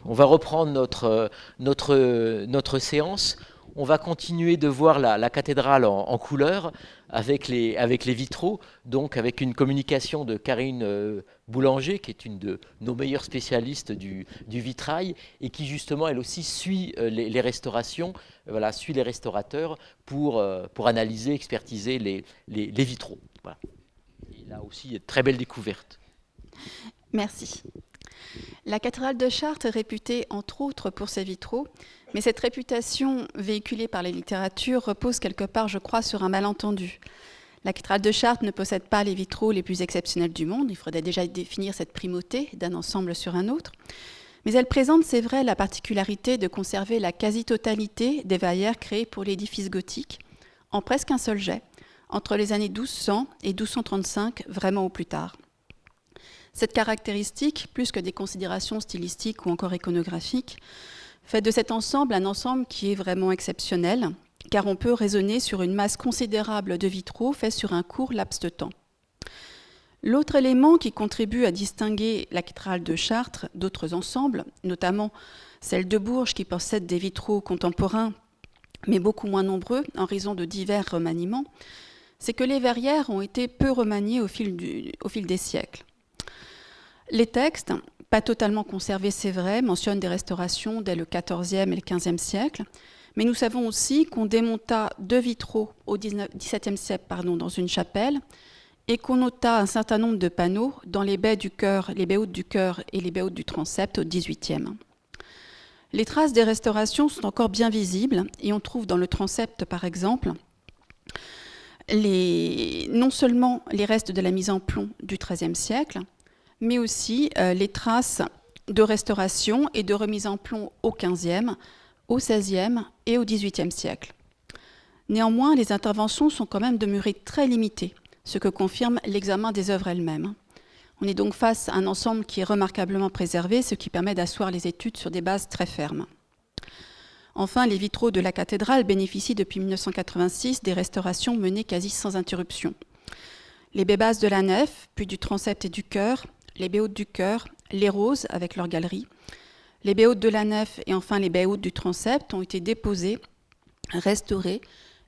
On va reprendre notre séance. On va continuer de voir la cathédrale en couleur avec les vitraux, donc avec une communication de Karine Boulanger, qui est une de nos meilleures spécialistes du vitrail, et qui justement, elle aussi, suit les restaurations, voilà, suit les restaurateurs pour analyser, expertiser les vitraux. Voilà. Et là aussi, très belle découverte. Merci. La cathédrale de Chartres est réputée entre autres pour ses vitraux, mais cette réputation véhiculée par la littérature repose quelque part, je crois, sur un malentendu. La cathédrale de Chartres ne possède pas les vitraux les plus exceptionnels du monde, il faudrait déjà définir cette primauté d'un ensemble sur un autre, mais elle présente, c'est vrai, la particularité de conserver la quasi-totalité des verrières créées pour l'édifice gothique, en presque un seul jet, entre les années 1200 et 1235, vraiment au plus tard. Cette caractéristique, plus que des considérations stylistiques ou encore iconographiques, fait de cet ensemble un ensemble qui est vraiment exceptionnel, car on peut raisonner sur une masse considérable de vitraux faits sur un court laps de temps. L'autre élément qui contribue à distinguer la cathédrale de Chartres d'autres ensembles, notamment celle de Bourges qui possède des vitraux contemporains, mais beaucoup moins nombreux en raison de divers remaniements, c'est que les verrières ont été peu remaniées au fil des siècles. Les textes, pas totalement conservés, c'est vrai, mentionnent des restaurations dès le XIVe et le XVe siècle, mais nous savons aussi qu'on démonta 2 vitraux au XVIIe siècle dans une chapelle et qu'on nota un certain nombre de panneaux dans les baies du chœur, les baies hautes du chœur et les baies hautes du transept au XVIIIe. Les traces des restaurations sont encore bien visibles et on trouve dans le transept, par exemple, non seulement les restes de la mise en plomb du XIIIe siècle, mais aussi les traces de restauration et de remise en plomb au XVe, au XVIe et au XVIIIe siècle. Néanmoins, les interventions sont quand même demeurées très limitées, ce que confirme l'examen des œuvres elles-mêmes. On est donc face à un ensemble qui est remarquablement préservé, ce qui permet d'asseoir les études sur des bases très fermes. Enfin, les vitraux de la cathédrale bénéficient depuis 1986 des restaurations menées quasi sans interruption. Les baies basses de la nef, puis du transept et du chœur, les baies hautes du chœur, les roses avec leurs galeries, les baies hautes de la nef et enfin les baies hautes du transept ont été déposées, restaurées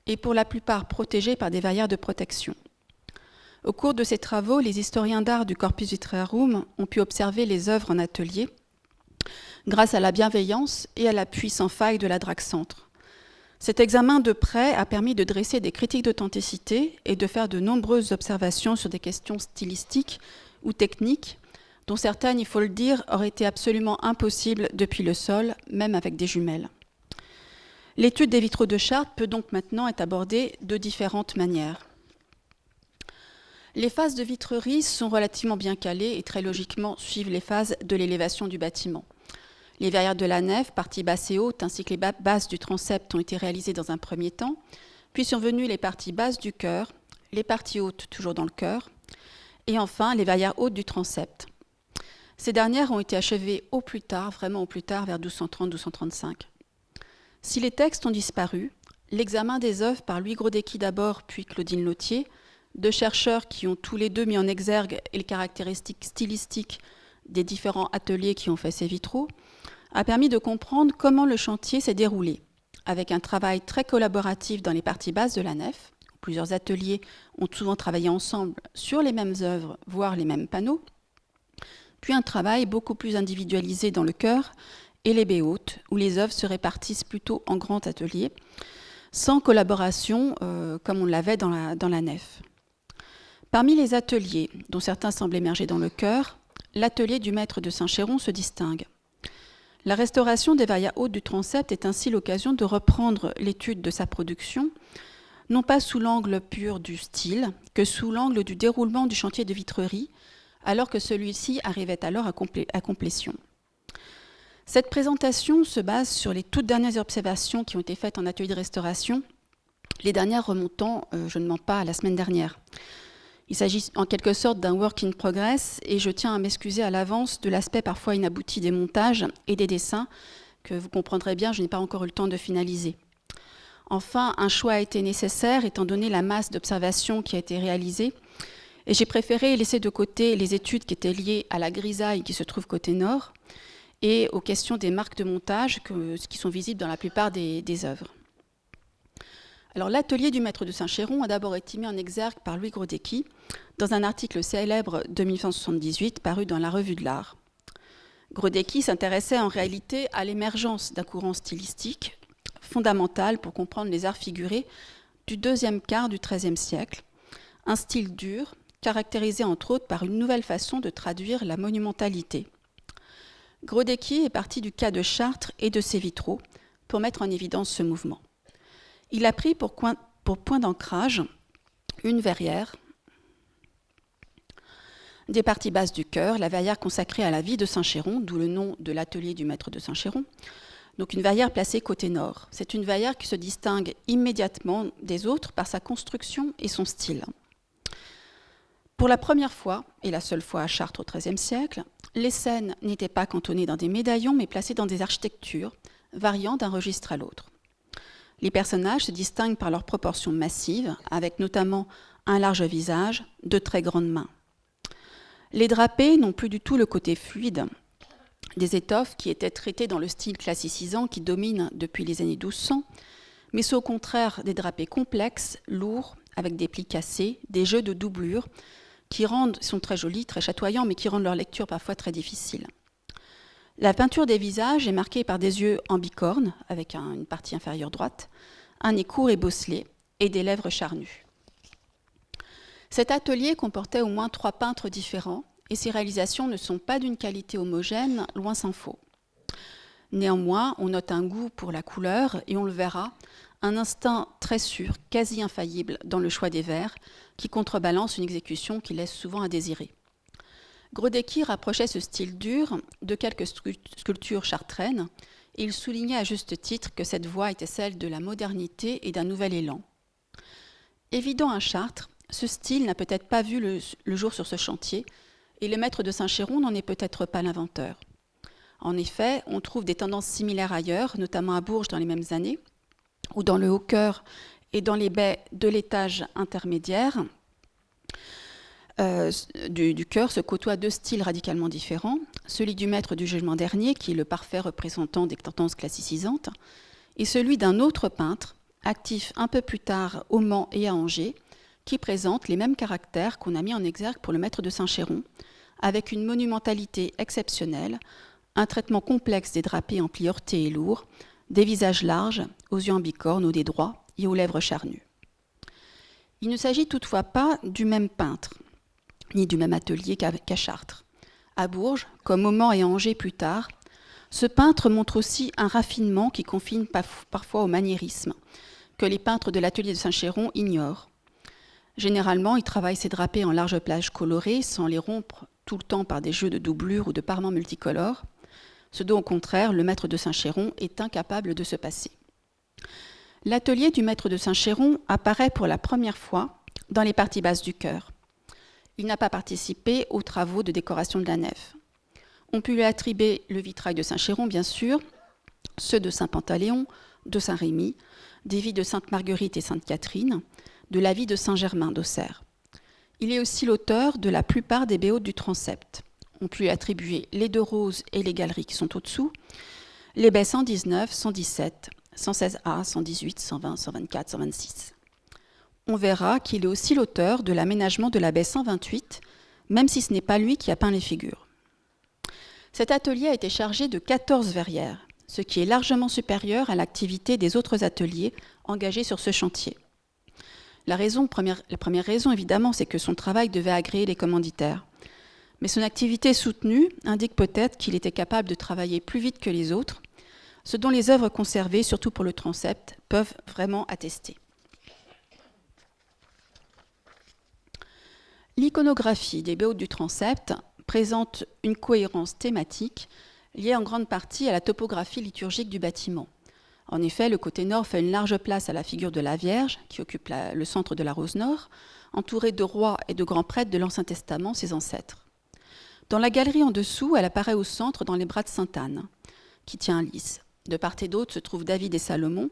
et pour la plupart protégées par des verrières de protection. Au cours de ces travaux, les historiens d'art du Corpus Vitraearum ont pu observer les œuvres en atelier grâce à la bienveillance et à l'appui sans faille de la Dragcentre. Cet examen de près a permis de dresser des critiques d'authenticité et de faire de nombreuses observations sur des questions stylistiques ou techniques, dont certaines, il faut le dire, auraient été absolument impossibles depuis le sol, même avec des jumelles. L'étude des vitraux de Chartres peut donc maintenant être abordée de différentes manières. Les phases de vitrerie sont relativement bien calées et très logiquement suivent les phases de l'élévation du bâtiment. Les verrières de la nef, parties basses et hautes, ainsi que les basses du transept ont été réalisées dans un premier temps, puis sont venues les parties basses du chœur, les parties hautes toujours dans le chœur, et enfin les verrières hautes du transept. Ces dernières ont été achevées au plus tard, vraiment au plus tard, vers 1230-1235. Si les textes ont disparu, l'examen des œuvres par Louis Grodecki d'abord, puis Claudine Lautier, 2 chercheurs qui ont tous les deux mis en exergue les caractéristiques stylistiques des différents ateliers qui ont fait ces vitraux, a permis de comprendre comment le chantier s'est déroulé, avec un travail très collaboratif dans les parties basses de la nef. Plusieurs ateliers ont souvent travaillé ensemble sur les mêmes œuvres, voire les mêmes panneaux, puis un travail beaucoup plus individualisé dans le chœur et les baies hautes, où les œuvres se répartissent plutôt en grands ateliers, sans collaboration comme on l'avait dans la nef. Parmi les ateliers, dont certains semblent émerger dans le chœur, l'atelier du maître de Saint-Chéron se distingue. La restauration des verrières hautes du transept est ainsi l'occasion de reprendre l'étude de sa production, non pas sous l'angle pur du style, que sous l'angle du déroulement du chantier de vitrerie, alors que celui-ci arrivait alors à complétion. Cette présentation se base sur les toutes dernières observations qui ont été faites en atelier de restauration, les dernières remontant, je ne mens pas, à la semaine dernière. Il s'agit en quelque sorte d'un work in progress et je tiens à m'excuser à l'avance de l'aspect parfois inabouti des montages et des dessins que vous comprendrez bien, je n'ai pas encore eu le temps de finaliser. Enfin, un choix a été nécessaire étant donné la masse d'observations qui a été réalisée et j'ai préféré laisser de côté les études qui étaient liées à la grisaille qui se trouve côté nord et aux questions des marques de montage qui sont visibles dans la plupart des œuvres. Alors, l'atelier du maître de Saint-Chéron a d'abord été mis en exergue par Louis Grodecki dans un article célèbre de 1978 paru dans la Revue de l'Art. Grodecki s'intéressait en réalité à l'émergence d'un courant stylistique fondamental pour comprendre les arts figurés du deuxième quart du XIIIe siècle, un style dur, caractérisé entre autres par une nouvelle façon de traduire la monumentalité. Grodecki est parti du cas de Chartres et de ses vitraux pour mettre en évidence ce mouvement. Il a pris pour point d'ancrage une verrière des parties basses du chœur, la verrière consacrée à la vie de Saint-Chéron, d'où le nom de l'atelier du maître de Saint-Chéron. Donc une verrière placée côté nord. C'est une verrière qui se distingue immédiatement des autres par sa construction et son style. Pour la première fois, et la seule fois à Chartres au XIIIe siècle, les scènes n'étaient pas cantonnées dans des médaillons, mais placées dans des architectures, variant d'un registre à l'autre. Les personnages se distinguent par leurs proportions massives, avec notamment un large visage, de très grandes mains. Les drapés n'ont plus du tout le côté fluide des étoffes qui étaient traitées dans le style classicisant qui domine depuis les années 1200, mais sont au contraire des drapés complexes, lourds, avec des plis cassés, des jeux de doublure, qui sont très jolis, très chatoyants, mais qui rendent leur lecture parfois très difficile. La peinture des visages est marquée par des yeux en bicorne, avec une partie inférieure droite, un nez court et bosselé, et des lèvres charnues. Cet atelier comportait au moins 3 peintres différents, et ces réalisations ne sont pas d'une qualité homogène, loin s'en faut. Néanmoins, on note un goût pour la couleur, et on le verra, un instinct très sûr, quasi infaillible dans le choix des verres, qui contrebalance une exécution qui laisse souvent à désirer. Grodecki rapprochait ce style dur de quelques sculptures chartraines, et il soulignait à juste titre que cette voie était celle de la modernité et d'un nouvel élan. Évident à Chartres, ce style n'a peut-être pas vu le jour sur ce chantier, et le maître de Saint-Chéron n'en est peut-être pas l'inventeur. En effet, on trouve des tendances similaires ailleurs, notamment à Bourges dans les mêmes années, où dans le haut-chœur et dans les baies de l'étage intermédiaire du chœur se côtoient 2 styles radicalement différents, celui du maître du Jugement dernier, qui est le parfait représentant des tendances classicisantes, et celui d'un autre peintre, actif un peu plus tard au Mans et à Angers, qui présente les mêmes caractères qu'on a mis en exergue pour le maître de Saint-Chéron, avec une monumentalité exceptionnelle, un traitement complexe des drapés en plis heurtés et lourds, des visages larges, aux yeux en bicorne, au nez droit et aux lèvres charnues. Il ne s'agit toutefois pas du même peintre, ni du même atelier qu'à Chartres. À Bourges, comme au Mans et à Angers plus tard, ce peintre montre aussi un raffinement qui confine parfois au maniérisme, que les peintres de l'atelier de Saint-Chéron ignorent. Généralement, il travaille ses drapés en larges plages colorées, sans les rompre tout le temps par des jeux de doublure ou de parements multicolores, ce dont, au contraire, le maître de Saint-Chéron est incapable de se passer. L'atelier du maître de Saint-Chéron apparaît pour la première fois dans les parties basses du chœur. Il n'a pas participé aux travaux de décoration de la nef. On peut lui attribuer le vitrail de Saint-Chéron, bien sûr, ceux de Saint-Pantaléon, de Saint-Rémy, des vies de Sainte-Marguerite et Sainte-Catherine, de la vie de Saint-Germain d'Auxerre. Il est aussi l'auteur de la plupart des béotes du transept. On peut lui attribuer les 2 roses et les galeries qui sont au-dessous, les baies 119, 117, 116A, 118, 120, 124, 126. On verra qu'il est aussi l'auteur de l'aménagement de la baie 128, même si ce n'est pas lui qui a peint les figures. Cet atelier a été chargé de 14 verrières, ce qui est largement supérieur à l'activité des autres ateliers engagés sur ce chantier. La première raison, évidemment, c'est que son travail devait agréer les commanditaires. Mais son activité soutenue indique peut-être qu'il était capable de travailler plus vite que les autres, ce dont les œuvres conservées, surtout pour le transept, peuvent vraiment attester. L'iconographie des béotes du transept présente une cohérence thématique liée en grande partie à la topographie liturgique du bâtiment. En effet, le côté nord fait une large place à la figure de la Vierge, qui occupe le centre de la rose nord, entourée de rois et de grands prêtres de l'Ancien Testament, ses ancêtres. Dans la galerie en dessous, elle apparaît au centre dans les bras de Sainte Anne, qui tient un lys. De part et d'autre se trouvent David et Salomon,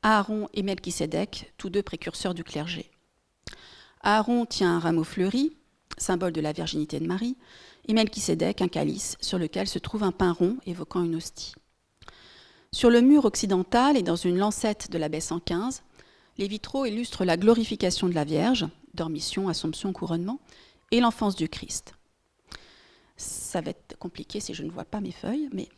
Aaron et Melchisédek, tous 2 précurseurs du clergé. Aaron tient un rameau fleuri, symbole de la virginité de Marie, et Melchisédek, un calice, sur lequel se trouve un pain rond évoquant une hostie. Sur le mur occidental et dans une lancette de la baie 115, les vitraux illustrent la glorification de la Vierge, dormition, assomption, couronnement, et l'enfance du Christ. Ça va être compliqué si je ne vois pas mes feuilles, mais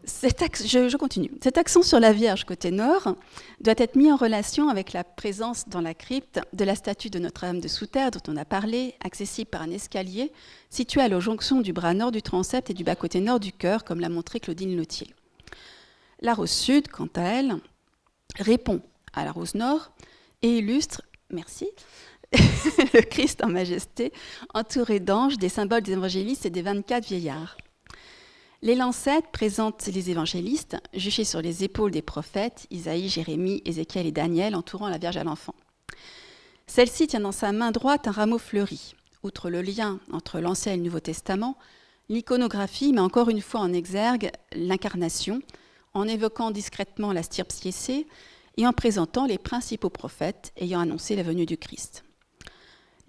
je continue. Cet accent sur la Vierge côté nord doit être mis en relation avec la présence dans la crypte de la statue de Notre-Dame de Sous-Terre dont on a parlé, accessible par un escalier situé à la jonction du bras nord du transept et du bas-côté nord du chœur, comme l'a montré Claudine Lautier. La rose sud, quant à elle, répond à la rose nord et illustre, merci, le Christ en majesté, entouré d'anges, des symboles des évangélistes et des 24 vieillards. Les lancettes présentent les évangélistes, juchés sur les épaules des prophètes, Isaïe, Jérémie, Ézéchiel et Daniel, entourant la Vierge à l'enfant. Celle-ci tient dans sa main droite un rameau fleuri. Outre le lien entre l'Ancien et le Nouveau Testament, l'iconographie met encore une fois en exergue l'incarnation, en évoquant discrètement la stirpe siécée et en présentant les principaux prophètes ayant annoncé la venue du Christ.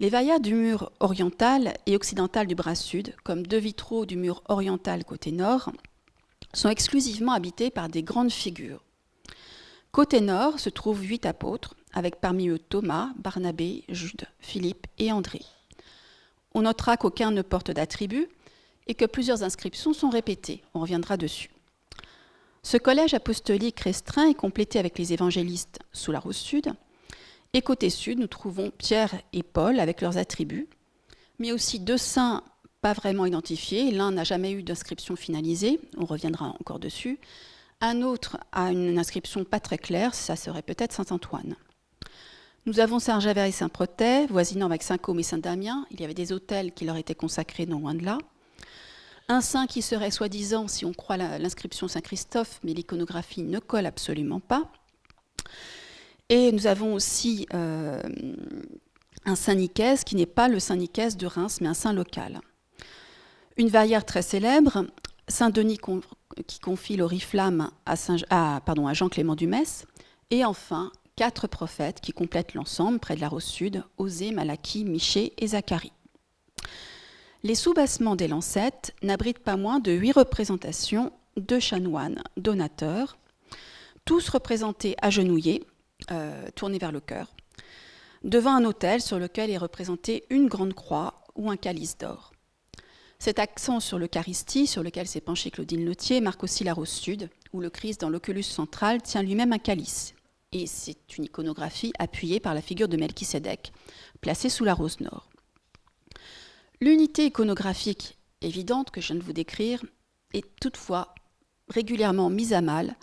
Les vaillats du mur oriental et occidental du bras sud, comme deux vitraux du mur oriental côté nord, sont exclusivement habités par des grandes figures. Côté nord se trouvent 8 apôtres, avec parmi eux Thomas, Barnabé, Jude, Philippe et André. On notera qu'aucun ne porte d'attribut et que plusieurs inscriptions sont répétées. On reviendra dessus. Ce collège apostolique restreint est complété avec les évangélistes sous la rose sud. Et côté sud, nous trouvons Pierre et Paul avec leurs attributs, mais aussi 2 saints pas vraiment identifiés. L'un n'a jamais eu d'inscription finalisée, on reviendra encore dessus. Un autre a une inscription pas très claire, ça serait peut-être Saint-Antoine. Nous avons Saint-Javert et Saint-Protais, voisinant avec Saint-Côme et Saint-Damien. Il y avait des autels qui leur étaient consacrés non loin de là. Un saint qui serait soi-disant, si on croit l'inscription Saint-Christophe, mais l'iconographie ne colle absolument pas. Et nous avons aussi un saint Nicaise qui n'est pas le saint Nicaise de Reims, mais un saint local. Une verrière très célèbre, Saint Denis qui confie l'oriflamme à Jean Clément du Metz. Et enfin, 4 prophètes qui complètent l'ensemble près de la rose sud, Osée, Malachie, Michée et Zacharie. Les soubassements des lancettes n'abritent pas moins de 8 représentations de chanoines donateurs, tous représentés agenouillés, tournés vers le chœur, devant un autel sur lequel est représentée une grande croix ou un calice d'or. Cet accent sur l'Eucharistie, sur lequel s'est penchée Claudine Lautier, marque aussi la rose sud, où le Christ, dans l'oculus central, tient lui-même un calice. Et c'est une iconographie appuyée par la figure de Melchisédek, placée sous la rose nord. L'unité iconographique évidente que je viens de vous décrire est toutefois régulièrement mise à mal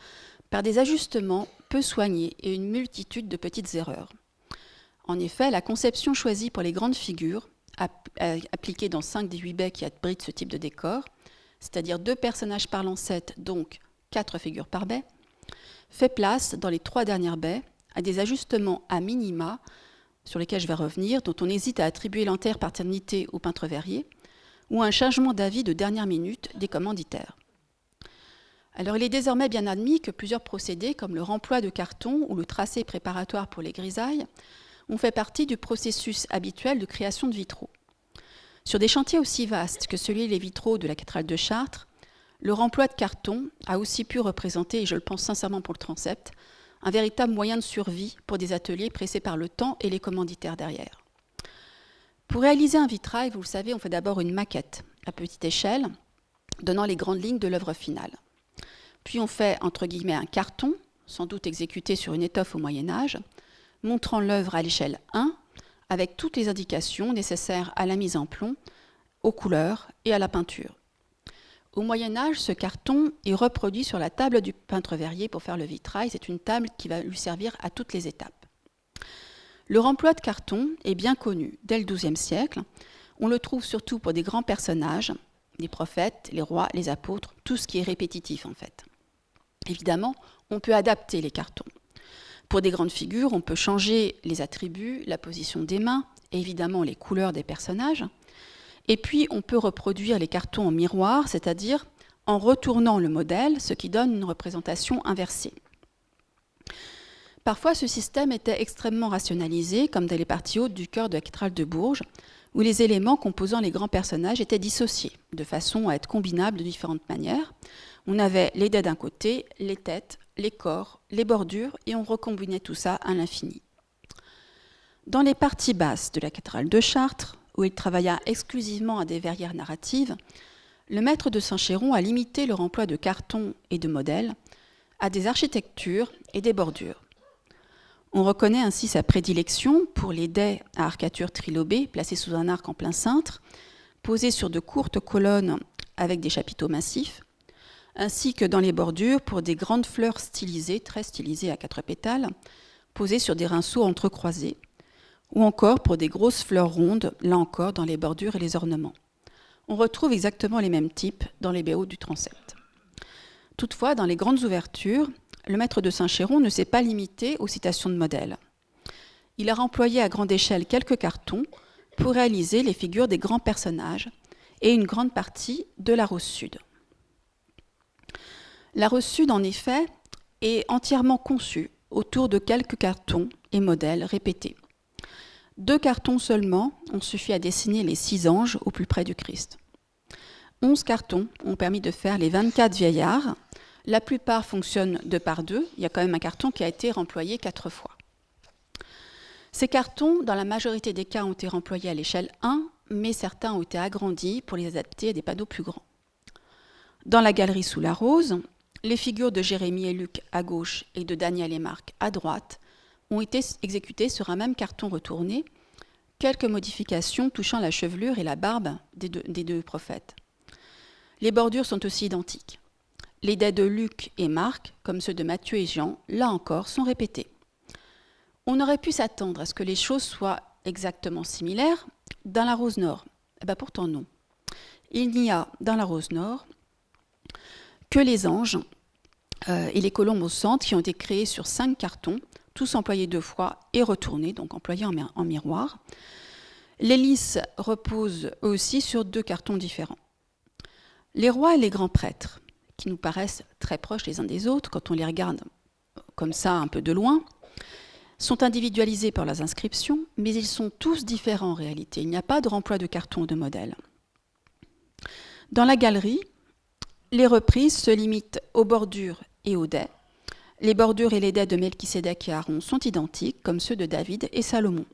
par des ajustements peu soignés et une multitude de petites erreurs. En effet, la conception choisie pour les grandes figures, appliquée dans 5 des 8 baies qui abritent ce type de décor, c'est-à-dire 2 personnages par lancette, donc 4 figures par baie, fait place, dans les 3 dernières baies, à des ajustements à minima, sur lesquels je vais revenir, dont on hésite à attribuer l'entière paternité au peintre verrier, ou un changement d'avis de dernière minute des commanditaires. Alors il est désormais bien admis que plusieurs procédés, comme le remploi de carton ou le tracé préparatoire pour les grisailles, ont fait partie du processus habituel de création de vitraux. Sur des chantiers aussi vastes que celui des vitraux de la cathédrale de Chartres, le remploi de carton a aussi pu représenter, et je le pense sincèrement pour le transept, un véritable moyen de survie pour des ateliers pressés par le temps et les commanditaires derrière. Pour réaliser un vitrail, vous le savez, on fait d'abord une maquette à petite échelle, donnant les grandes lignes de l'œuvre finale. Puis on fait, entre guillemets, un carton, sans doute exécuté sur une étoffe au Moyen-Âge, montrant l'œuvre à l'échelle 1, avec toutes les indications nécessaires à la mise en plomb, aux couleurs et à la peinture. Au Moyen-Âge, ce carton est reproduit sur la table du peintre verrier pour faire le vitrail. C'est une table qui va lui servir à toutes les étapes. Le remploi de carton est bien connu dès le XIIe siècle. On le trouve surtout pour des grands personnages, les prophètes, les rois, les apôtres, tout ce qui est répétitif en fait. Évidemment, on peut adapter les cartons. Pour des grandes figures, on peut changer les attributs, la position des mains, et évidemment les couleurs des personnages. Et puis, on peut reproduire les cartons en miroir, c'est-à-dire en retournant le modèle, ce qui donne une représentation inversée. Parfois, ce système était extrêmement rationalisé, comme dans les parties hautes du chœur de la cathédrale de Bourges, où les éléments composant les grands personnages étaient dissociés, de façon à être combinables de différentes manières. On avait les dés d'un côté, les têtes, les corps, les bordures, et on recombinait tout ça à l'infini. Dans les parties basses de la cathédrale de Chartres, où il travailla exclusivement à des verrières narratives, le maître de Saint-Chéron a limité leur emploi de cartons et de modèles à des architectures et des bordures. On reconnaît ainsi sa prédilection pour les dais à arcature trilobée placés sous un arc en plein cintre, posés sur de courtes colonnes avec des chapiteaux massifs, ainsi que dans les bordures pour des grandes fleurs stylisées, très stylisées à 4 pétales, posées sur des rinceaux entrecroisés, ou encore pour des grosses fleurs rondes, là encore dans les bordures et les ornements. On retrouve exactement les mêmes types dans les BO du transept. Toutefois, dans les grandes ouvertures, le maître de Saint-Chéron ne s'est pas limité aux citations de modèles. Il a employé à grande échelle quelques cartons pour réaliser les figures des grands personnages et une grande partie de la rose sud. La rose sud, en effet, est entièrement conçue autour de quelques cartons et modèles répétés. 2 cartons seulement ont suffi à dessiner les 6 anges au plus près du Christ. 11 cartons ont permis de faire les 24 vieillards. La plupart fonctionnent 2 par 2. Il y a quand même un carton qui a été remployé 4 fois. Ces cartons, dans la majorité des cas, ont été remployés à l'échelle 1, mais certains ont été agrandis pour les adapter à des panneaux plus grands. Dans la galerie sous la rose, les figures de Jérémie et Luc à gauche et de Daniel et Marc à droite ont été exécutées sur un même carton retourné, quelques modifications touchant la chevelure et la barbe des deux prophètes. Les bordures sont aussi identiques. Les dés de Luc et Marc, comme ceux de Matthieu et Jean, là encore, sont répétés. On aurait pu s'attendre à ce que les choses soient exactement similaires dans la rose nord. Pourtant non. Il n'y a dans la rose nord que les anges et les colombes au centre qui ont été créés sur 5 cartons, tous employés 2 fois et retournés, donc employés en miroir. Les lys reposent eux aussi sur 2 cartons différents. Les rois et les grands prêtres, qui nous paraissent très proches les uns des autres quand on les regarde comme ça un peu de loin, sont individualisés par leurs inscriptions, mais ils sont tous différents en réalité. Il n'y a pas de remploi de cartons ou de modèles. Dans la galerie, les reprises se limitent aux bordures et aux dais. Les bordures et les dais de Melchisédek et Aaron sont identiques, comme ceux de David et Salomon.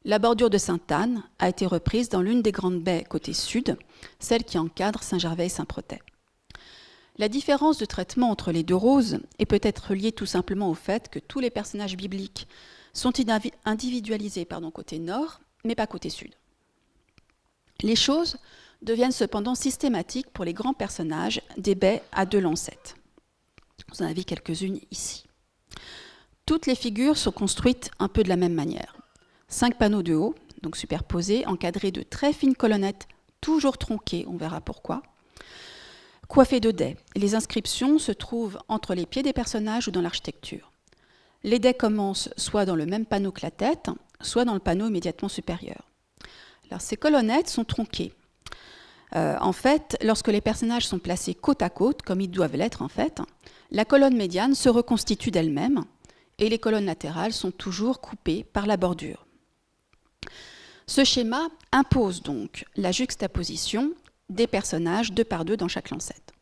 La bordure de Sainte-Anne a été reprise dans l'une des grandes baies côté sud, celle qui encadre Saint-Gervais et Saint-Protais. La différence de traitement entre les 2 roses est peut-être liée tout simplement au fait que tous les personnages bibliques sont individualisés côté nord, mais pas côté sud. Les choses deviennent cependant systématiques pour les grands personnages des baies à 2 lancettes. Vous en avez quelques-unes ici. Toutes les figures sont construites un peu de la même manière. 5 panneaux de haut, donc superposés, encadrés de très fines colonnettes, toujours tronquées, on verra pourquoi, coiffées de dais. Les inscriptions se trouvent entre les pieds des personnages ou dans l'architecture. Les dais commencent soit dans le même panneau que la tête, soit dans le panneau immédiatement supérieur. Alors, ces colonnettes sont tronquées. En fait, lorsque les personnages sont placés côte à côte, comme ils doivent l'être en fait, la colonne médiane se reconstitue d'elle-même et les colonnes latérales sont toujours coupées par la bordure. Ce schéma impose donc la juxtaposition des personnages 2 par 2 dans chaque lancette.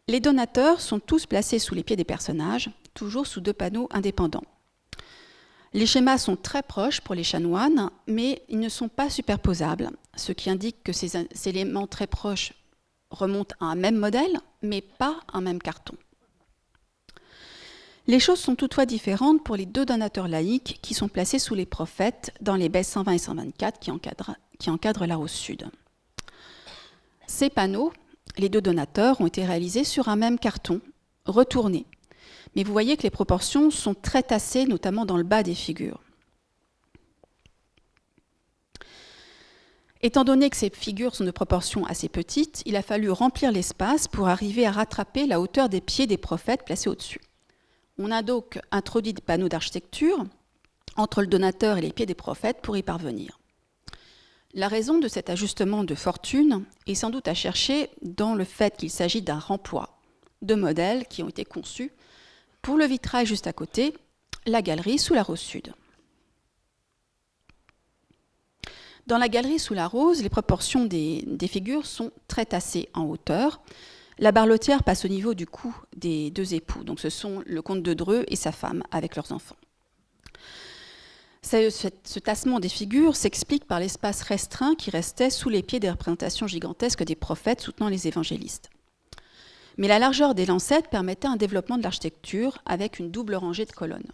Les donateurs sont tous placés sous les pieds des personnages, toujours sous 2 panneaux indépendants. Les schémas sont très proches pour les chanoines, mais ils ne sont pas superposables, ce qui indique que ces éléments très proches remontent à un même modèle, mais pas un même carton. Les choses sont toutefois différentes pour les 2 donateurs laïques qui sont placés sous les prophètes dans les baies 120 et 124 qui encadrent la rose sud. Ces panneaux, les 2 donateurs, ont été réalisés sur un même carton, retourné. Mais vous voyez que les proportions sont très tassées, notamment dans le bas des figures. Étant donné que ces figures sont de proportions assez petites, il a fallu remplir l'espace pour arriver à rattraper la hauteur des pieds des prophètes placés au-dessus. On a donc introduit des panneaux d'architecture entre le donateur et les pieds des prophètes pour y parvenir. La raison de cet ajustement de fortune est sans doute à chercher dans le fait qu'il s'agit d'un remploi de modèles qui ont été conçus pour le vitrail juste à côté, la galerie sous la rose sud. Dans la galerie sous la rose, les proportions des figures sont très tassées en hauteur. La barlotière passe au niveau du cou des deux époux. Donc ce sont le comte de Dreux et sa femme avec leurs enfants. Ce tassement des figures s'explique par l'espace restreint qui restait sous les pieds des représentations gigantesques des prophètes soutenant les évangélistes. Mais la largeur des lancettes permettait un développement de l'architecture avec une double rangée de colonnes.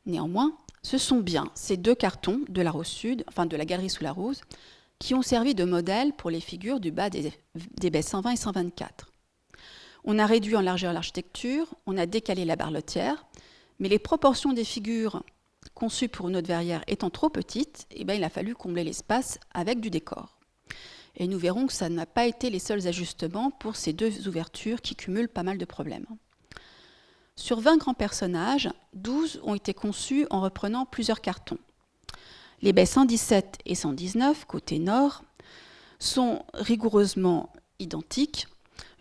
Néanmoins, ce sont bien ces deux cartons de la rose sud, enfin de la galerie sous la rose, qui ont servi de modèle pour les figures du bas des baies 120 et 124. On a réduit en largeur l'architecture, on a décalé la barlotière, mais les proportions des figures conçues pour une autre verrière étant trop petites, il a fallu combler l'espace avec du décor. Et nous verrons que ça n'a pas été les seuls ajustements pour ces deux ouvertures qui cumulent pas mal de problèmes. Sur 20 grands personnages, 12 ont été conçus en reprenant plusieurs cartons. Les baies 117 et 119, côté nord, sont rigoureusement identiques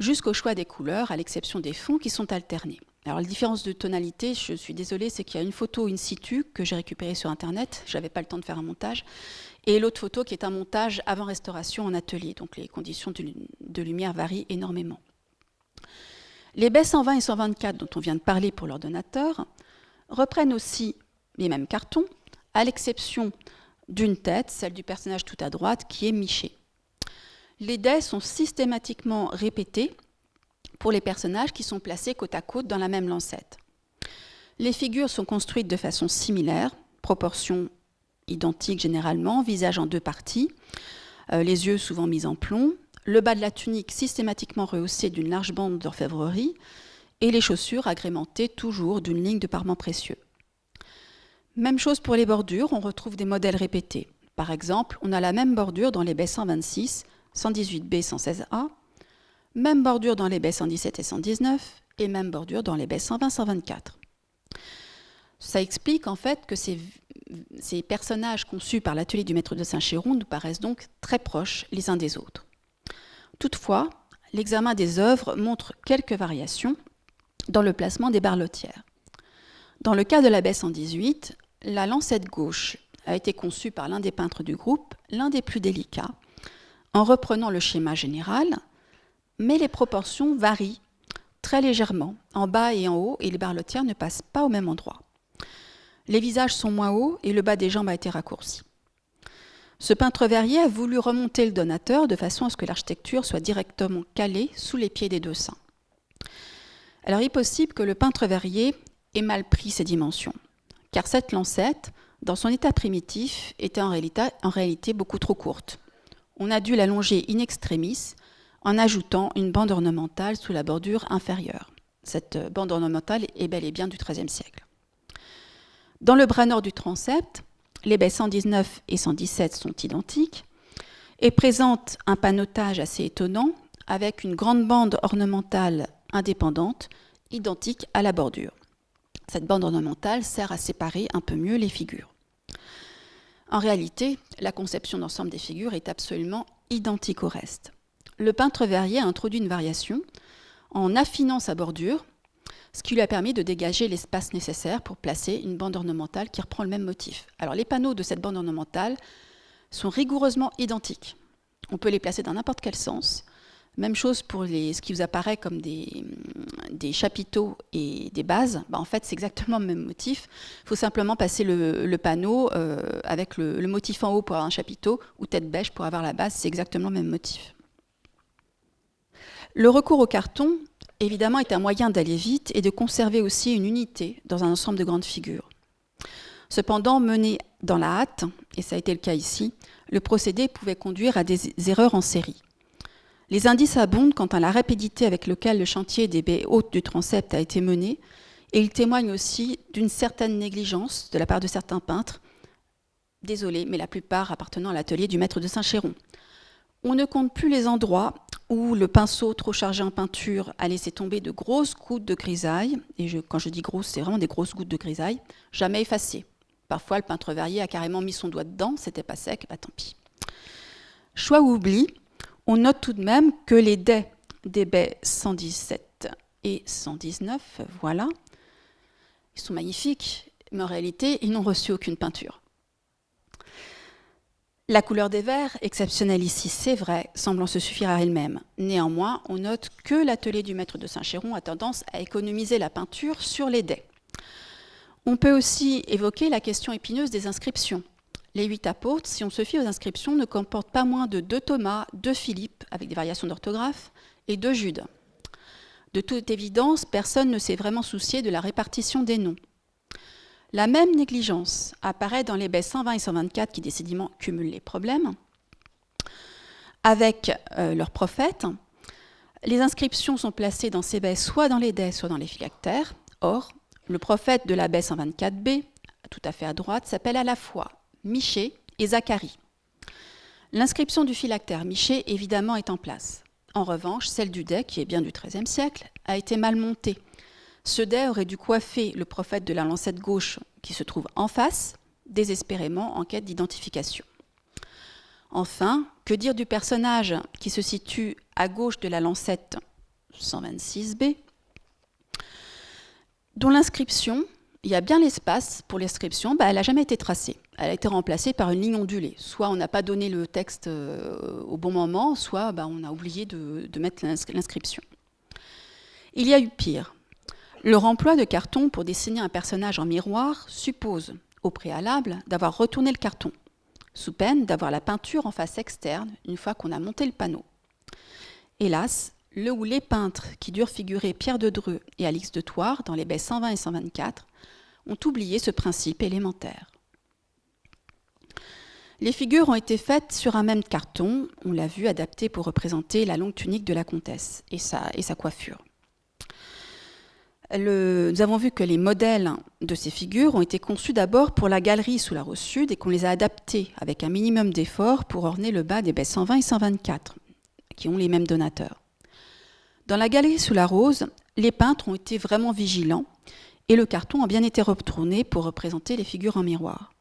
jusqu'au choix des couleurs, à l'exception des fonds qui sont alternés. Alors la différence de tonalité, je suis désolée, c'est qu'il y a une photo in situ que j'ai récupérée sur Internet, je n'avais pas le temps de faire un montage, et l'autre photo qui est un montage avant restauration en atelier, donc les conditions de lumière varient énormément. Les baies 120 et 124 dont on vient de parler pour l'ordonnateur reprennent aussi les mêmes cartons, à l'exception d'une tête, celle du personnage tout à droite, qui est Miché. Les dés sont systématiquement répétés pour les personnages qui sont placés côte à côte dans la même lancette. Les figures sont construites de façon similaire, proportions identiques généralement, visage en deux parties, les yeux souvent mis en plomb, le bas de la tunique systématiquement rehaussé d'une large bande d'orfèvrerie et les chaussures agrémentées toujours d'une ligne de parements précieux. Même chose pour les bordures, on retrouve des modèles répétés. Par exemple, on a la même bordure dans les baies 126, 118B, 116A, même bordure dans les baies 117 et 119, et même bordure dans les baies 120, 124. Ça explique en fait que ces personnages conçus par l'atelier du maître de Saint-Chéron nous paraissent donc très proches les uns des autres. Toutefois, l'examen des œuvres montre quelques variations dans le placement des barlotières. Dans le cas de la baie 118, la lancette gauche a été conçue par l'un des peintres du groupe, l'un des plus délicats, en reprenant le schéma général, mais les proportions varient très légèrement, en bas et en haut, et les barlotières ne passent pas au même endroit. Les visages sont moins hauts et le bas des jambes a été raccourci. Ce peintre verrier a voulu remonter le donateur de façon à ce que l'architecture soit directement calée sous les pieds des deux saints. Alors il est possible que le peintre verrier ait mal pris ses dimensions, car cette lancette, dans son état primitif, était en réalité beaucoup trop courte. On a dû l'allonger in extremis en ajoutant une bande ornementale sous la bordure inférieure. Cette bande ornementale est bel et bien du XIIIe siècle. Dans le bras nord du transept, les baies 119 et 117 sont identiques et présentent un panotage assez étonnant avec une grande bande ornementale indépendante identique à la bordure. Cette bande ornementale sert à séparer un peu mieux les figures. En réalité, la conception d'ensemble des figures est absolument identique au reste. Le peintre verrier a introduit une variation en affinant sa bordure, ce qui lui a permis de dégager l'espace nécessaire pour placer une bande ornementale qui reprend le même motif. Alors les panneaux de cette bande ornementale sont rigoureusement identiques. On peut les placer dans n'importe quel sens. Même chose pour ce qui vous apparaît comme des chapiteaux et des bases. En fait, c'est exactement le même motif. Il faut simplement passer le panneau avec le motif en haut pour avoir un chapiteau ou tête bêche pour avoir la base. C'est exactement le même motif. Le recours au carton, évidemment, est un moyen d'aller vite et de conserver aussi une unité dans un ensemble de grandes figures. Cependant, mené dans la hâte, et ça a été le cas ici, le procédé pouvait conduire à des erreurs en série. Les indices abondent quant à la rapidité avec laquelle le chantier des baies hautes du transept a été mené, et ils témoignent aussi d'une certaine négligence de la part de certains peintres, désolés, mais la plupart appartenant à l'atelier du maître de Saint-Chéron. On ne compte plus les endroits où le pinceau trop chargé en peinture a laissé tomber de grosses gouttes de grisaille, et quand je dis grosses, c'est vraiment des grosses gouttes de grisaille, jamais effacées. Parfois, le peintre verrier a carrément mis son doigt dedans, c'était pas sec, tant pis. Choix ou oubli, on note tout de même que les dés des baies 117 et 119, voilà, ils sont magnifiques, mais en réalité, ils n'ont reçu aucune peinture. La couleur des verres, exceptionnelle ici, c'est vrai, semblant se suffire à elle-même. Néanmoins, on note que l'atelier du maître de Saint-Chéron a tendance à économiser la peinture sur les dais. On peut aussi évoquer la question épineuse des inscriptions. Les 8 apôtres, si on se fie aux inscriptions, ne comportent pas moins de 2 Thomas, 2 Philippe, avec des variations d'orthographe, et 2 Jude. De toute évidence, personne ne s'est vraiment soucié de la répartition des noms. La même négligence apparaît dans les baies 120 et 124 qui décidément cumulent les problèmes. Avec leurs prophètes, les inscriptions sont placées dans ces baies soit dans les dais, soit dans les phylactères. Or, le prophète de la baie 124b, tout à fait à droite, s'appelle à la fois Michée et Zacharie. L'inscription du phylactère Michée, évidemment, est en place. En revanche, celle du dais, qui est bien du XIIIe siècle, a été mal montée. Ce dais aurait dû coiffer le prophète de la lancette gauche qui se trouve en face, désespérément en quête d'identification. Enfin, que dire du personnage qui se situe à gauche de la lancette 126b, dont l'inscription, il y a bien l'espace pour l'inscription, elle n'a jamais été tracée. Elle a été remplacée par une ligne ondulée. Soit on n'a pas donné le texte au bon moment, soit on a oublié de mettre l'inscription. Il y a eu pire. Le remploi de carton pour dessiner un personnage en miroir suppose, au préalable, d'avoir retourné le carton, sous peine d'avoir la peinture en face externe une fois qu'on a monté le panneau. Hélas, le ou les peintres qui durent figurer Pierre de Dreux et Alix de Thouars dans les baies 120 et 124 ont oublié ce principe élémentaire. Les figures ont été faites sur un même carton, on l'a vu, adapté pour représenter la longue tunique de la comtesse et sa coiffure. Nous avons vu que les modèles de ces figures ont été conçus d'abord pour la galerie sous la Rose Sud et qu'on les a adaptés avec un minimum d'effort pour orner le bas des baies 120 et 124, qui ont les mêmes donateurs. Dans la galerie sous la Rose, les peintres ont été vraiment vigilants et le carton a bien été retourné pour représenter les figures en miroir.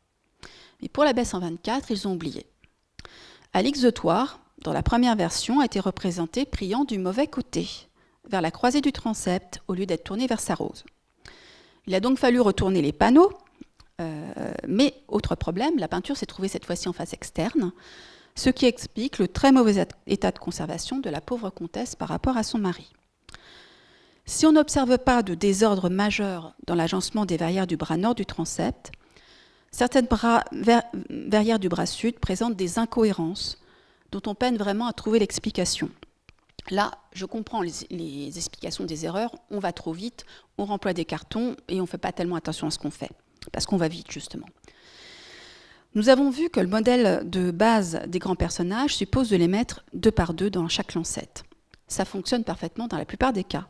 Mais pour la baie 124, ils ont oublié. Alix de Thouars, dans la première version, a été représentée priant du mauvais côté, vers la croisée du transept, au lieu d'être tournée vers sa rose. Il a donc fallu retourner les panneaux, mais autre problème, la peinture s'est trouvée cette fois-ci en face externe, ce qui explique le très mauvais état de conservation de la pauvre comtesse par rapport à son mari. Si on n'observe pas de désordre majeur dans l'agencement des verrières du bras nord du transept, certaines verrières du bras sud présentent des incohérences dont on peine vraiment à trouver l'explication. Là, je comprends les explications des erreurs, on va trop vite, on remploie des cartons et on ne fait pas tellement attention à ce qu'on fait, parce qu'on va vite justement. Nous avons vu que le modèle de base des grands personnages suppose de les mettre 2 par 2 dans chaque lancette. Ça fonctionne parfaitement dans la plupart des cas.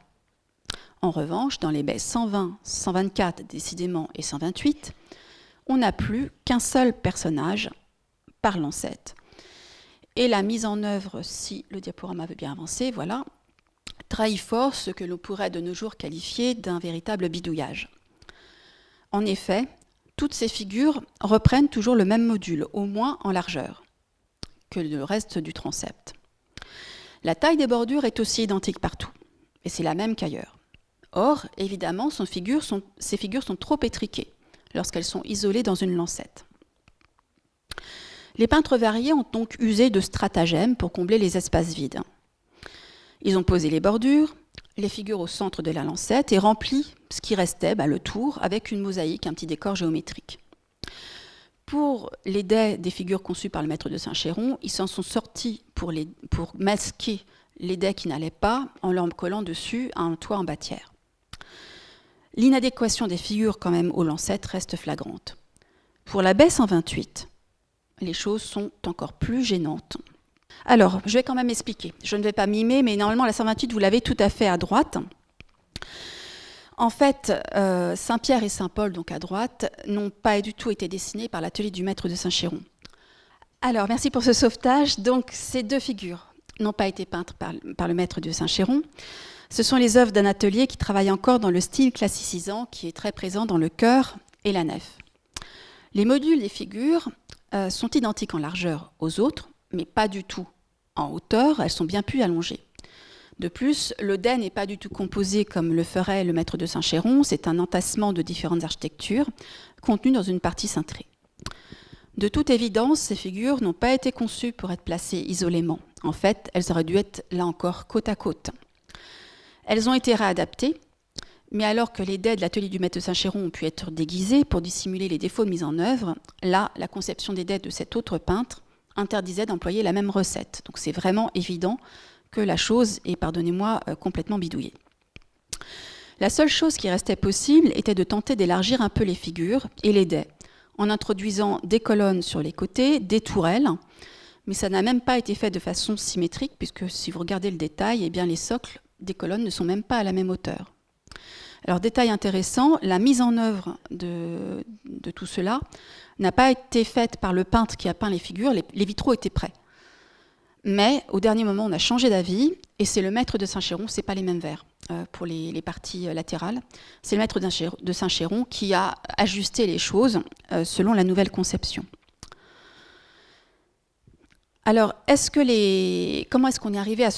En revanche, dans les baies 120, 124 décidément et 128, on n'a plus qu'un seul personnage par lancette. Et la mise en œuvre, si le diaporama veut bien avancer, voilà, trahit fort ce que l'on pourrait de nos jours qualifier d'un véritable bidouillage. En effet, toutes ces figures reprennent toujours le même module, au moins en largeur, que le reste du transept. La taille des bordures est aussi identique partout, et c'est la même qu'ailleurs. Or, évidemment, ces figures sont trop étriquées lorsqu'elles sont isolées dans une lancette. Les peintres variés ont donc usé de stratagèmes pour combler les espaces vides. Ils ont posé les bordures, les figures au centre de la lancette et rempli ce qui restait, le tour, avec une mosaïque, un petit décor géométrique. Pour les dais des figures conçues par le maître de Saint-Chéron, ils s'en sont sortis pour masquer les dais qui n'allaient pas en leur collant dessus un toit en bâtière. L'inadéquation des figures quand même aux lancettes reste flagrante. Pour la baie 128, les choses sont encore plus gênantes. Alors, je vais quand même expliquer. Je ne vais pas mimer, mais normalement, la 128, vous l'avez tout à fait à droite. En fait, Saint-Pierre et Saint-Paul, donc à droite, n'ont pas du tout été dessinés par l'atelier du maître de Saint-Chéron. Alors, merci pour ce sauvetage. Donc, ces 2 figures n'ont pas été peintes par le maître de Saint-Chéron. Ce sont les œuvres d'un atelier qui travaille encore dans le style classicisant, qui est très présent dans le chœur et la nef. Les modules des figures sont identiques en largeur aux autres, mais pas du tout en hauteur, elles sont bien plus allongées. De plus, le dais n'est pas du tout composé comme le ferait le maître de Saint-Chéron, c'est un entassement de différentes architectures contenues dans une partie cintrée. De toute évidence, ces figures n'ont pas été conçues pour être placées isolément. En fait, elles auraient dû être, là encore, côte à côte. Elles ont été réadaptées, mais alors que les dais de l'atelier du maître de Saint-Chéron ont pu être déguisés pour dissimuler les défauts de mise en œuvre, là, la conception des dais de cet autre peintre interdisait d'employer la même recette. Donc c'est vraiment évident que la chose est, pardonnez-moi, complètement bidouillée. La seule chose qui restait possible était de tenter d'élargir un peu les figures et les dais, en introduisant des colonnes sur les côtés, des tourelles, mais ça n'a même pas été fait de façon symétrique, puisque si vous regardez le détail, eh bien les socles des colonnes ne sont même pas à la même hauteur. Alors, détail intéressant, la mise en œuvre de tout cela n'a pas été faite par le peintre qui a peint les figures, les vitraux étaient prêts. Mais au dernier moment, on a changé d'avis, et c'est le maître de Saint-Chéron, ce n'est pas les mêmes verres pour les parties latérales, c'est le maître de Saint-Chéron qui a ajusté les choses selon la nouvelle conception. Alors, comment est-ce qu'on est arrivé à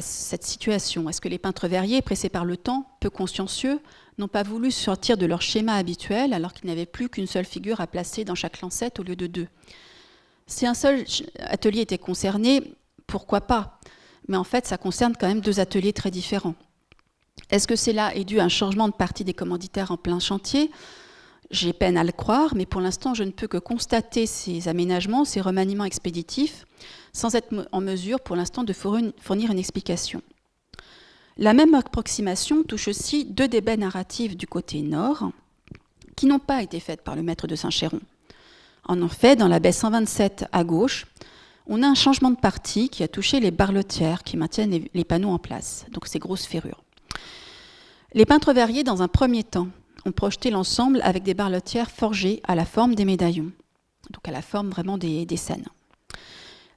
cette situation? Est-ce que les peintres verriers, pressés par le temps, peu consciencieux, n'ont pas voulu sortir de leur schéma habituel alors qu'ils n'avaient plus qu'une seule figure à placer dans chaque lancette au lieu de deux? Si un seul atelier était concerné, pourquoi pas? Mais en fait, ça concerne quand même deux ateliers très différents. Est-ce que cela est dû à un changement de partie des commanditaires en plein chantier? J'ai peine à le croire, mais pour l'instant, je ne peux que constater ces aménagements, ces remaniements expéditifs, sans être en mesure, pour l'instant, de fournir une explication. La même approximation touche aussi deux des baies narratives du côté nord, qui n'ont pas été faites par le maître de Saint-Chéron. En effet, dans la baie 127 à gauche, on a un changement de partie qui a touché les barlotières qui maintiennent les panneaux en place, donc ces grosses ferrures. Les peintres verriers, dans un premier temps, ont projeté l'ensemble avec des barlotières forgées à la forme des médaillons, donc à la forme vraiment des scènes.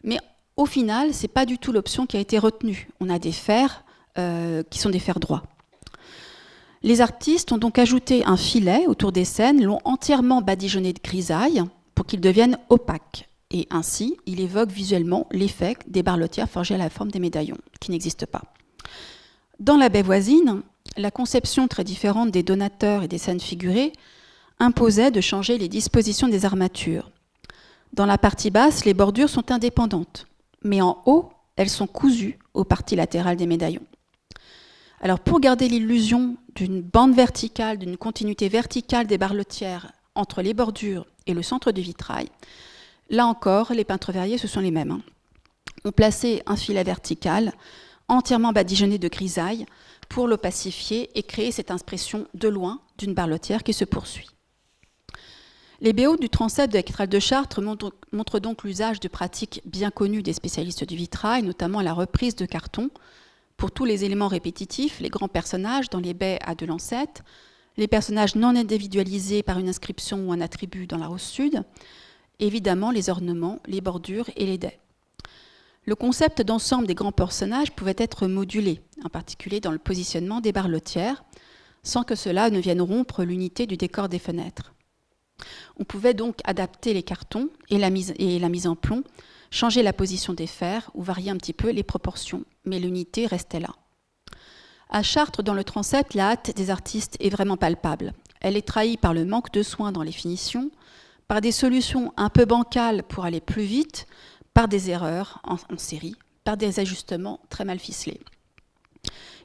Mais au final, ce n'est pas du tout l'option qui a été retenue. On a des fers qui sont des fers droits. Les artistes ont donc ajouté un filet autour des scènes, l'ont entièrement badigeonné de grisaille pour qu'ils deviennent opaques. Et ainsi, il évoque visuellement l'effet des barlotières forgées à la forme des médaillons, qui n'existent pas. Dans la baie voisine, la conception très différente des donateurs et des scènes figurées imposait de changer les dispositions des armatures. Dans la partie basse, les bordures sont indépendantes, mais en haut, elles sont cousues aux parties latérales des médaillons. Alors pour garder l'illusion d'une bande verticale, d'une continuité verticale des barlotières entre les bordures et le centre du vitrail, là encore, les peintres verriers, ce sont les mêmes. On plaçait un filet vertical entièrement badigeonné de grisaille pour l'opacifier et créer cette impression de loin d'une barlotière qui se poursuit. Les BO du transept de la cathédrale de Chartres montrent donc l'usage de pratiques bien connues des spécialistes du vitrail, notamment la reprise de carton pour tous les éléments répétitifs, les grands personnages dans les baies à deux lancettes, les personnages non individualisés par une inscription ou un attribut dans la hausse sud, évidemment les ornements, les bordures et les dais. Le concept d'ensemble des grands personnages pouvait être modulé, en particulier dans le positionnement des barlotières, sans que cela ne vienne rompre l'unité du décor des fenêtres. On pouvait donc adapter les cartons et la mise en plomb, changer la position des fers ou varier un petit peu les proportions, mais l'unité restait là. À Chartres, dans le transept, la hâte des artistes est vraiment palpable. Elle est trahie par le manque de soin dans les finitions, par des solutions un peu bancales pour aller plus vite, par des erreurs en série, par des ajustements très mal ficelés.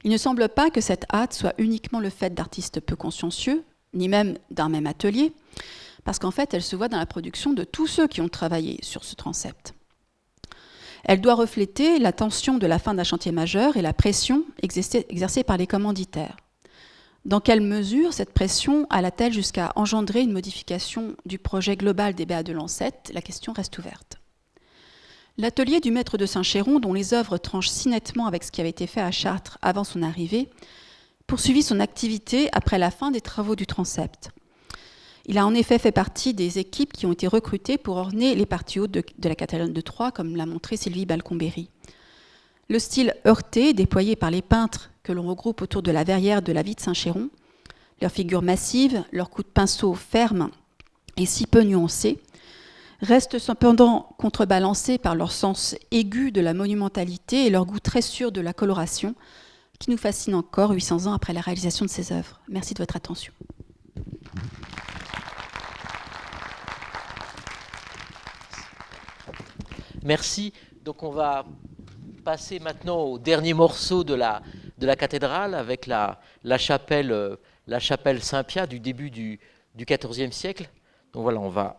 Il ne semble pas que cette hâte soit uniquement le fait d'artistes peu consciencieux, ni même d'un même atelier, parce qu'en fait, elle se voit dans la production de tous ceux qui ont travaillé sur ce transept. Elle doit refléter la tension de la fin d'un chantier majeur et la pression exercée par les commanditaires. Dans quelle mesure cette pression alla-t-elle jusqu'à engendrer une modification du projet global des baies de Lancette? La question reste ouverte. L'atelier du maître de Saint-Chéron, dont les œuvres tranchent si nettement avec ce qui avait été fait à Chartres avant son arrivée, poursuivit son activité après la fin des travaux du transept. Il a en effet fait partie des équipes qui ont été recrutées pour orner les parties hautes de la cathédrale de Troyes, comme l'a montré Sylvie Balcombery. Le style heurté, déployé par les peintres que l'on regroupe autour de la verrière de la vie de Saint-Chéron, leurs figures massives, leurs coups de pinceau fermes et si peu nuancés, reste cependant contrebalancé par leur sens aigu de la monumentalité et leur goût très sûr de la coloration, qui nous fascine encore 800 ans après la réalisation de ces œuvres. Merci de votre attention. Merci. Donc on va passer maintenant au dernier morceau de la cathédrale avec la chapelle Saint-Pia du début du XIVe siècle. Donc voilà, on va